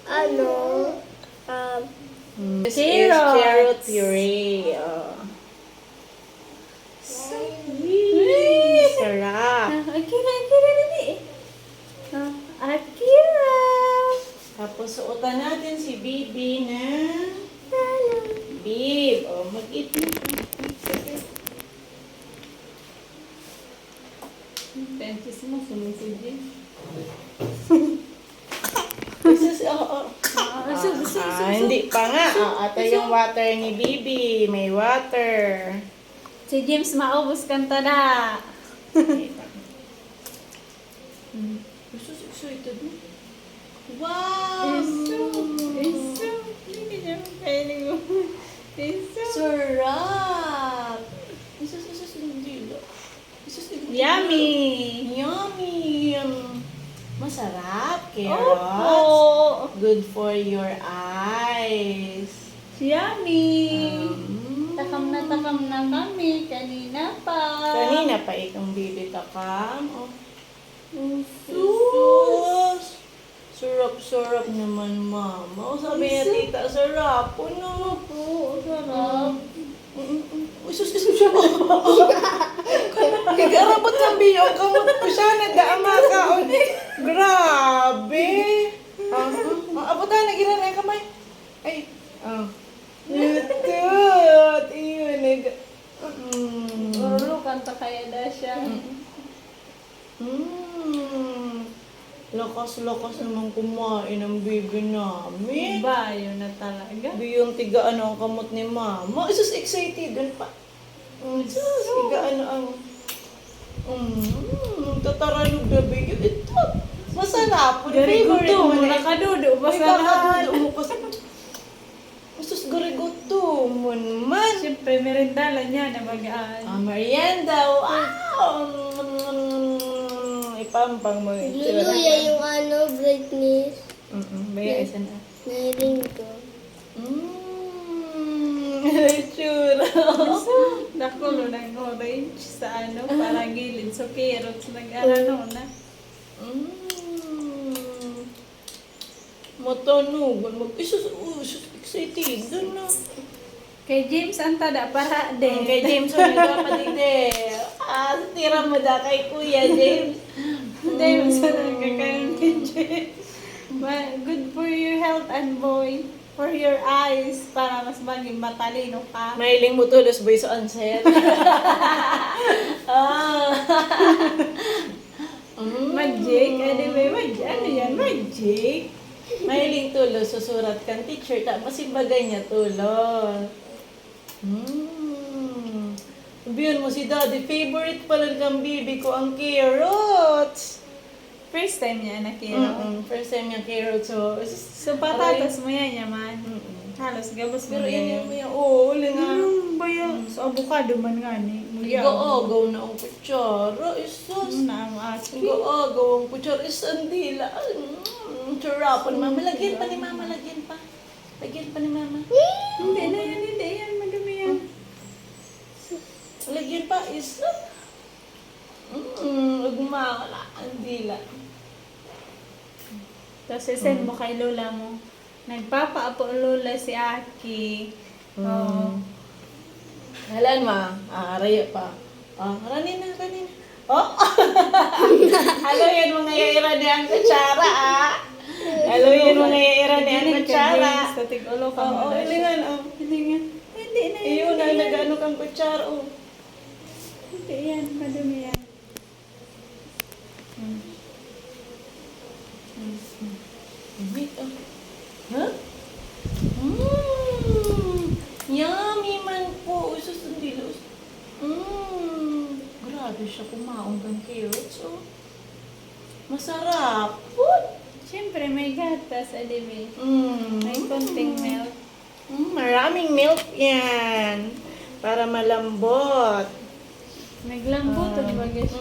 ano, This is carrot puree. Sweet. Sarap. Akira dali. Akira. Tapos suotan natin si Bibi na bib. Mag-eat na. Tentis mo, sumisid. This is, hindi pa nga. Ito yung water ni Bibi. May water. Si James maubos kanta na. Gusto excited mo? Wow! Sarap! Yummy! Yummy! Masarap, carrots. Opo! Good for your eyes. Yummy! Takam na kami. Kanina pa. Kanina pa ikang Bibi takam. Sus! Sarap-sarap naman, Mama. Sabi niya, tita, sarap. Puno. Oo, sarap. Usus siya. Igarabot ng biyong kamot ko siya. Nagdaama ka. Grabe. Abutan, nagiran ang kamay. Ay. Lutot. Iyon. Uro, kanta kaya na siya. Lakas-lakas naman kumain ang Bibi namin. Ba, yun na talaga. Biyong tiga ano ang kamot ni Mama. Isus excited doon pa. Isus, tiga ano ang... tataralog na biyo. Ito, masarap. Gariguto, nakadudo pa sa lahat. Isus, gariguto. Man. Siyempre, merendala niya na magaan. Merienda. Wow! Ipampang mo. Luluya yung brightness. Baya isa na. Niring ko. Tsura. Nakulo ng orange sa parang gilid. So, carrots nag-ano na. Matanugan. Isus, excited. Doon na. Kay James, ang tada para din. Kay James, nagkapatid eh. Tira mo da kay Kuya James. James, ang kakain kay James. Good for your health and boy. For your eyes. Para mas maging matalino ka. Mailing mo tulos boy sa onset. Magic? Ano yan? Magic? Mailing tulos, susurat kang teacher. Tapos ibagay niya tulos. Sabihan mo si Daddy, favorite pala ng Bibi ko ang carrots. First time niya nakira. First time yung carrots. So, patatas mo yan yaman. Halos gabos mo Pero yan. yan, uli nga. Baya? So, avocado man nga ni. Gaagaw na ang kutsara. Isus. Naamaki. Gaagaw ang kutsara. Isang dila. Charapan, Mama. Lagyan pa ni Mama. Lagyan pa ni Mama. Hindi yan. Madumi yan. Lagyan pa. Isa. Ugmala. Ang dila. Tapos, send mo kay lola mo. Nagpapaapo lola si Aki. Oo. Halaan ma. Raya pa. Ranina. Oh! Haluin mo ngayon ni ang kutsara, Haluin mo ngayon ni ang kutsara. Static ulo ka Oo, mo. hilingan, Hindi na. Iyon na, nag-ano kang kutsara, Hindi yan. Madumi yan. Huh? Yummy man po. Usus ang dilos. Grabe siya kumaong kang carrots, Masarap. Siyempre, may gatas, alibi. May konting milk. Maraming milk yan. Para malambot. Naglambot ang bagay siya.